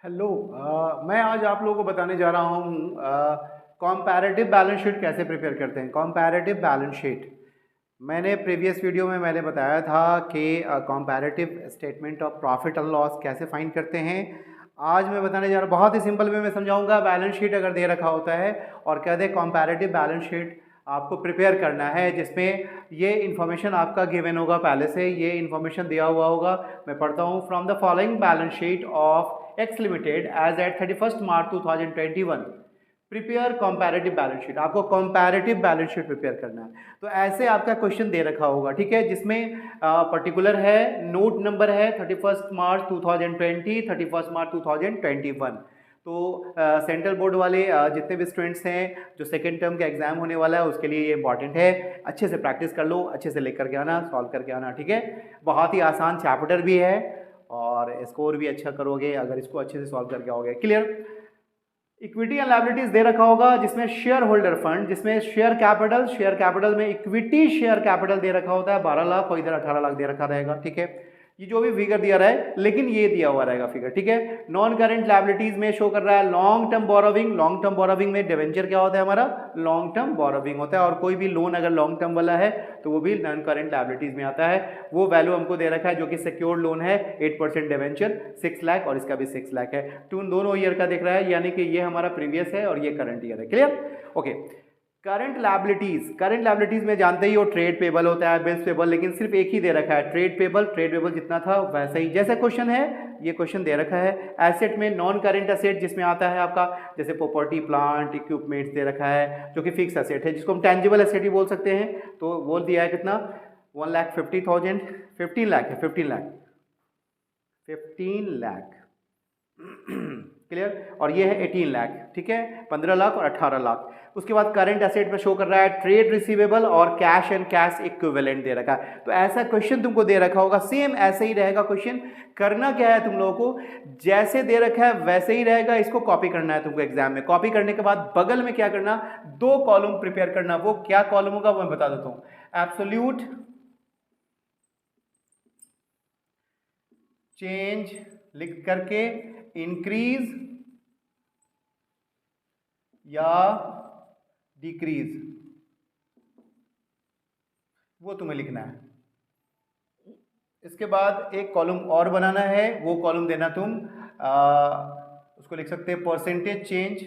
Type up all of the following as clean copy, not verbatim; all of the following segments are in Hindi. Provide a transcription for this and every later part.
हेलो। मैं आज आप लोगों को बताने जा रहा हूँ कॉम्पैरेटिव बैलेंस शीट कैसे प्रिपेयर करते हैं। कॉम्पैरेटिव बैलेंस शीट मैंने प्रीवियस वीडियो में बताया था कि comparative statement of profit and loss कैसे फाइंड करते हैं। आज मैं बताने जा रहा हूँ, बहुत ही सिंपल वे में समझाऊंगा। बैलेंस शीट अगर दे रखा होता है और कह दे कॉम्पैरेटिव बैलेंस शीट आपको प्रिपेयर करना है, जिसमें ये इन्फॉर्मेशन आपका गिवन होगा, पहले से ये इन्फॉर्मेशन दिया हुआ होगा। मैं पढ़ता हूँ, from the following balance sheet of X limited as at 31 March 2021 prepare comparative balance sheet. आपको कंपैरेटिव बैलेंस शीट प्रिपेयर करना है। तो ऐसे आपका क्वेश्चन दे रखा होगा, ठीक है, जिसमें पर्टिकुलर है, नोट नंबर है 31 मार्च 2020, 31 मार्च 2021। तो सेंट्रल बोर्ड वाले जितने भी स्टूडेंट्स हैं, जो सेकेंड टर्म का एग्जाम होने वाला है, उसके लिए ये इंपॉर्टेंट है। अच्छे से प्रैक्टिस कर लो, अच्छे से लेकर के आना, सॉल्व करके आना, ठीक है। बहुत ही आसान चैप्टर भी है और स्कोर भी अच्छा करोगे अगर इसको अच्छे से सॉल्व करके आओगे। क्लियर। इक्विटी एंड लायबिलिटीज दे रखा होगा, जिसमें शेयर होल्डर फंड, जिसमें शेयर कैपिटल में इक्विटी शेयर कैपिटल दे रखा होता है 12 लाख और इधर 18 लाख दे रखा रहेगा, ठीक है। ये जो भी फिगर दिया रहा है, लेकिन ये दिया हुआ रहेगा फिगर, ठीक है। नॉन करेंट लायबिलिटीज में शो कर रहा है long term borrowing. Long term borrowing में डिवेंचर क्या होता है, हमारा लॉन्ग टर्म बोरोविंग होता है। और कोई भी लोन अगर लॉन्ग टर्म वाला है तो वो भी नॉन करेंट लायबिलिटीज में आता है। वो वैल्यू हमको दे रखा है, जो कि सिक्योर्ड लोन है, 8% डिवेंचर 6 लाख और इसका भी 6 लाख है। दोनों ईयर का दिख रहा है, यानी कि ये हमारा प्रीवियस है और ये करंट ईयर है। Clear, okay. करंट लायबिलिटीज में जानते ही हो ट्रेड पेबल होता है, बिल्स पेबल, लेकिन सिर्फ एक ही दे रखा है ट्रेड पेबल जितना था वैसा ही। जैसा क्वेश्चन है, ये क्वेश्चन दे रखा है। एसेट में नॉन करंट एसेट जिसमें आता है आपका, जैसे प्रॉपर्टी प्लांट इक्विपमेंट्स दे रखा है, जो कि फिक्स एसेट है, जिसको हम टेंजिबल एसेट भी बोल सकते हैं। तो बोल दिया है कितना, 1,50,000, 15 लाख है, 15 लाख क्लियर। और ये है 18 लाख, ठीक है, 15 लाख और 18 लाख। उसके बाद करंट एसेट में शो कर रहा है ट्रेड रिसीवेबल और कैश एंड कैश इक्विवेलेंट दे रखा है। तो ऐसा क्वेश्चन तुमको दे रखा होगा, सेम ऐसे ही रहेगा क्वेश्चन। करना क्या है तुम लोगों को, जैसे दे रखा है वैसे ही रहेगा, इसको कॉपी करना है तुमको एग्जाम में। कॉपी करने के बाद बगल में क्या करना, 2 कॉलम प्रिपेयर करना। वो क्या कॉलम होगा वो मैं बता देता हूं। एब्सोल्यूट चेंज लिख करके इंक्रीज या डिक्रीज, वो तुम्हें लिखना है। इसके बाद एक कॉलम और बनाना है, वो कॉलम देना तुम उसको लिख सकते हैं परसेंटेज चेंज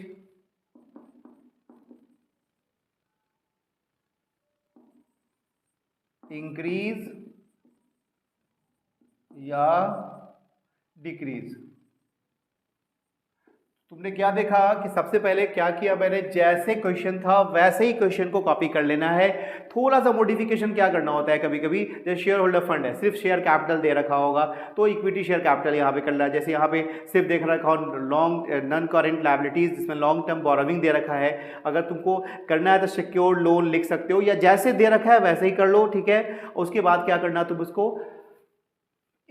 इंक्रीज या डिक्रीज। तुमने क्या देखा कि सबसे पहले क्या किया मैंने, जैसे क्वेश्चन था वैसे ही क्वेश्चन को कॉपी कर लेना है। थोड़ा सा मॉडिफिकेशन क्या करना होता है कभी कभी, जैसे शेयर होल्डर फंड है, सिर्फ शेयर कैपिटल दे रखा होगा तो इक्विटी शेयर कैपिटल यहाँ पे करना है। जैसे यहाँ पे सिर्फ देख रखा हो लॉन्ग नॉन करेंट लायबिलिटीज, जिसमें लॉन्ग टर्म बोरोविंग दे रखा है। अगर तुमको करना है तो सिक्योर्ड लोन लिख सकते हो, या जैसे दे रखा है वैसे ही कर लो, ठीक है। उसके बाद क्या करना, तुम उसको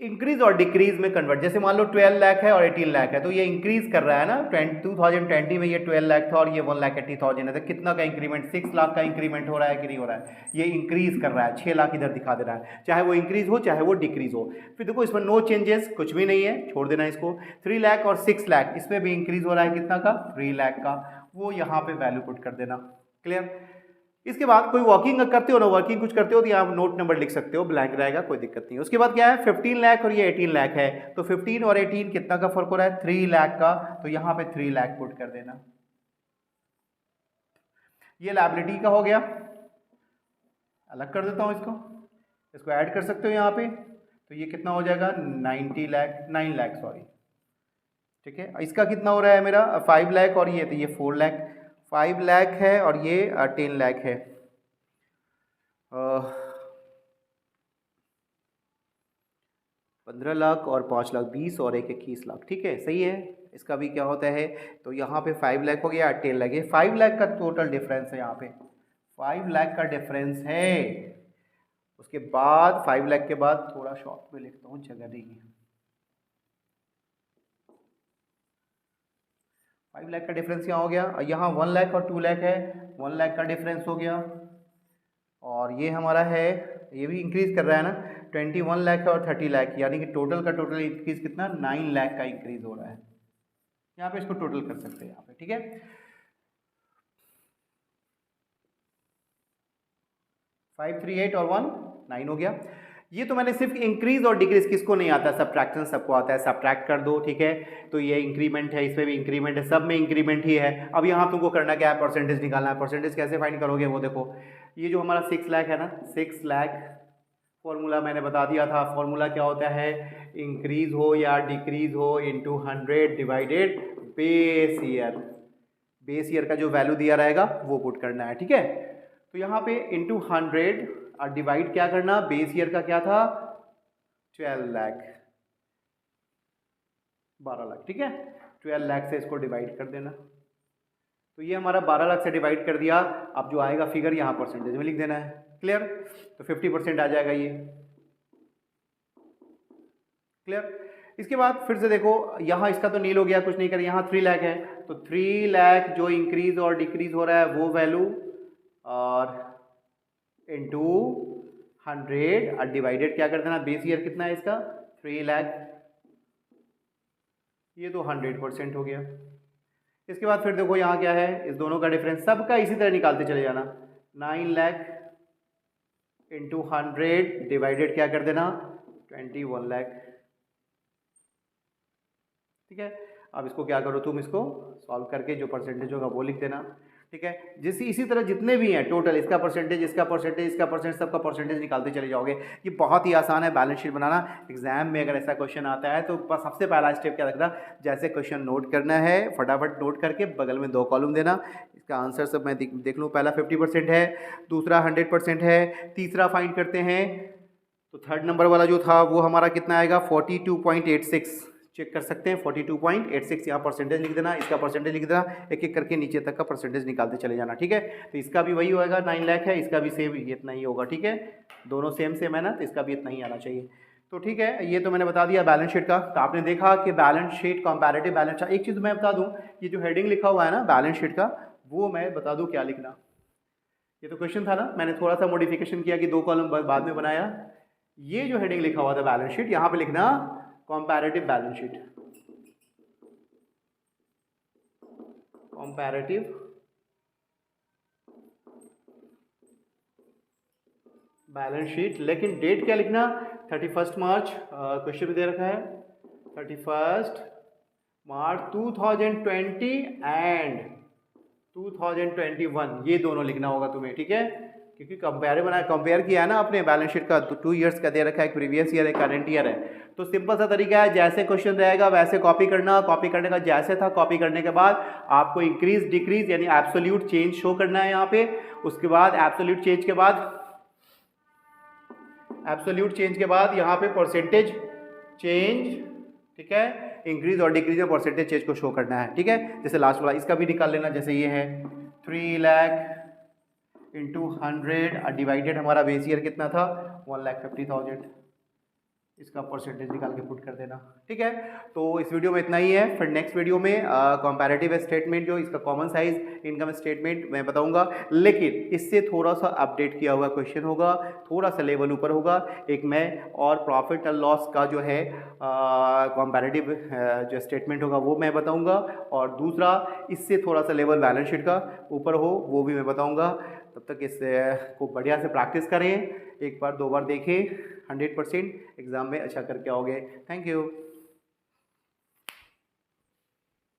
इंक्रीज और डिक्रीज में कन्वर्ट। जैसे मान लो 12 लाख है और 18 लाख है, तो ये इंक्रीज कर रहा है ना, 2020 में ये 12 लाख था और ये 1,80,000 है, तो कितना का इंक्रीमेंट, 6 लाख का इंक्रीमेंट हो रहा है कि नहीं हो रहा है, ये इंक्रीज कर रहा है, 6 लाख इधर दिखा दे रहा है, चाहे वो इंक्रीज हो चाहे वो डिक्रीज हो। फिर देखो इसमें नो चेंजेस, कुछ भी नहीं है, छोड़ देना इसको। 3 लाख और 6 लाख, इसमें भी इंक्रीज हो रहा है, कितना का, 3 लाख का, वो यहाँ पे वैल्यू पुट कर देना। क्लियर। इसके बाद कोई वर्किंग करते हो ना, वर्किंग कुछ करते हो तो यहाँ नोट नंबर लिख सकते हो, ब्लैंक रहेगा, कोई दिक्कत नहीं है। उसके बाद क्या है, 15 लाख और ये 18 लाख है, तो 15 और 18 कितना का फर्क हो रहा है, 3 लाख का, तो यहाँ पे 3 लाख पुट कर देना। ये लायबिलिटी का हो गया, अलग कर देता हूँ इसको, इसको ऐड कर सकते हो यहाँ पे, तो ये कितना हो जाएगा, 9 लाख सॉरी, ठीक है। इसका कितना हो रहा है मेरा, 5 लाख और ये, तो ये 4 लाख, 5 लाख है और ये 10 लाख है। 15 लाख और 5 लाख 20 और 21 लाख, ठीक है, सही है। इसका भी क्या होता है, तो यहाँ पे 5 लाख हो गया, 10 लाख, ये 5 लाख का टोटल डिफरेंस है, यहाँ पे 5 लाख का डिफरेंस है। उसके बाद 5 लाख के बाद थोड़ा शॉर्ट में लिखता हूँ, जगह नहीं है, 5 लाख का डिफरेंस यहाँ हो गया। यहाँ 1 लाख और 2 लाख है, 1 लाख का डिफरेंस हो गया, और ये हमारा है, ये भी इंक्रीज कर रहा है ना, 21 लाख और 30 लाख, यानी कि टोटल का टोटल इंक्रीज कितना, 9 लाख का इंक्रीज हो रहा है। यहाँ पे इसको टोटल कर सकते हैं यहाँ पे, ठीक है। 538 और 1 9 हो गया। ये तो मैंने सिर्फ इंक्रीज और डिक्रीज, किसको नहीं आता, सब्ट्रैक्शन सबको आता है, सब्ट्रैक्ट कर दो, ठीक है। तो ये इंक्रीमेंट है, इसमें भी इंक्रीमेंट है, सब में इंक्रीमेंट ही है। अब यहाँ तुमको करना क्या है, परसेंटेज निकालना है। परसेंटेज कैसे फाइंड करोगे, वो देखो, ये जो हमारा 6 लाख है ना, 6 लाख फॉर्मूला मैंने बता दिया था। फॉर्मूला क्या होता है, इंक्रीज हो या डिक्रीज हो into 100 divided base year. Base year का जो वैल्यू दिया रहेगा वो पुट करना है, ठीक है। तो यहाँ पे इंटू 100 और डिवाइड क्या करना, बेस ईयर का क्या था 12 लाख, 12 लाख, ठीक है। 12 लाख से इसको डिवाइड कर देना, तो ये हमारा 12 लाख से डिवाइड कर दिया। अब जो आएगा फिगर यहाँ परसेंटेज में लिख देना है, क्लियर। तो 50% आ जाएगा ये, क्लियर। इसके बाद फिर से देखो, यहाँ इसका तो नील हो गया, कुछ नहीं कर, यहाँ 3 लाख है, तो 3 लाख जो इंक्रीज और डिक्रीज हो रहा है वो वैल्यू और इंटू 100 और डिवाइडेड क्या कर देना, बेस ईयर कितना है इसका 3 लाख, ये तो 100% हो गया। इसके बाद फिर देखो यहाँ क्या है, इस दोनों का डिफरेंस सबका इसी तरह निकालते चले जाना, 9 लाख इंटू 100 डिवाइडेड क्या कर देना 21 लाख, ठीक है। अब इसको क्या करो तुम, इसको सॉल्व करके जो परसेंटेज होगा वो लिख देना, ठीक है। जैसे इसी तरह जितने भी हैं टोटल, इसका परसेंटेज, इसका परसेंटेज, इसका परसेंटेज, सबका परसेंटेज निकालते चले जाओगे। ये बहुत ही आसान है बैलेंस शीट बनाना। एग्जाम में अगर ऐसा क्वेश्चन आता है तो बस सबसे पहला स्टेप क्या रखना, जैसे क्वेश्चन नोट करना है, फटाफट नोट करके बगल में 2 कॉलम देना। इसका आंसर सब मैं देख लूँ, पहला 50% है, दूसरा 100% है, तीसरा फाइंड करते हैं। तो थर्ड नंबर वाला जो था वो हमारा कितना आएगा 42.86, चेक कर सकते हैं 42.86, यहाँ परसेंटेज लिख देना, इसका परसेंटेज लिख देना, एक एक करके नीचे तक का परसेंटेज निकालते चले जाना, ठीक है। तो इसका भी वही होएगा, 9 लाख है, इसका भी सेम इतना ही होगा, ठीक है। दोनों सेम सेम है ना, तो इसका भी इतना ही आना चाहिए। तो ठीक है, ये तो मैंने बता दिया बैलेंस शीट का। तो आपने देखा कि बैलेंस शीट, कंपैरेटिव बैलेंस। एक चीज़ मैं बता दूँ, ये जो हेडिंग लिखा हुआ है ना बैलेंस शीट का, वो मैं बता दूँ क्या लिखना। ये तो क्वेश्चन था ना, मैंने थोड़ा सा मॉडिफिकेशन किया कि 2 कॉलम बाद में बनाया। ये जो हेडिंग लिखा हुआ था बैलेंस शीट, यहाँ पे लिखना comparative balance sheet, comparative balance sheet. लेकिन डेट क्या लिखना 31 मार्च, क्वेश्चन में दे रखा है 31 मार्च 2020 एंड 2021, ये दोनों लिखना होगा तुम्हें, ठीक है। क्योंकि कंपेयर किया है ना अपने बैलेंस शीट का, तो 2 ईयर्स का दे रखा है, एक प्रीवियस ईयर है, करंट ईयर है। तो सिंपल सा तरीका है, जैसे क्वेश्चन रहेगा वैसे कॉपी करना, कॉपी करने का जैसे था, कॉपी करने के बाद आपको इंक्रीज डिक्रीज यानी एब्सोल्यूट चेंज शो करना है यहाँ पे। उसके बाद एब्सोल्यूट चेंज के बाद यहाँ पे परसेंटेज चेंज, ठीक है, इंक्रीज और डिक्रीज में परसेंटेज चेंज को शो करना है, ठीक है। जैसे लास्ट वाला इसका भी निकाल लेना, जैसे ये है 3 लाख इंटू 100 डिवाइडेड हमारा बेस ईयर कितना था 1,50,000, इसका परसेंटेज निकाल के पुट कर देना, ठीक है। तो इस वीडियो में इतना ही है। फिर नेक्स्ट वीडियो में कंपैरेटिव स्टेटमेंट, जो इसका कॉमन साइज इनकम स्टेटमेंट मैं बताऊंगा, लेकिन इससे थोड़ा सा अपडेट किया हुआ क्वेश्चन होगा, थोड़ा सा लेवल ऊपर होगा। एक मैं और प्रॉफिट एंड लॉस का जो है कंपैरेटिव जो स्टेटमेंट होगा वो मैं बताऊंगा, और दूसरा इससे थोड़ा सा लेवल बैलेंस शीट का ऊपर हो वो भी मैं बताऊंगा। तब तक इससे को बढ़िया से प्रैक्टिस करें, एक बार 2 बार देखें, 100% एग्ज़ाम में अच्छा करके आओगे। Thank you.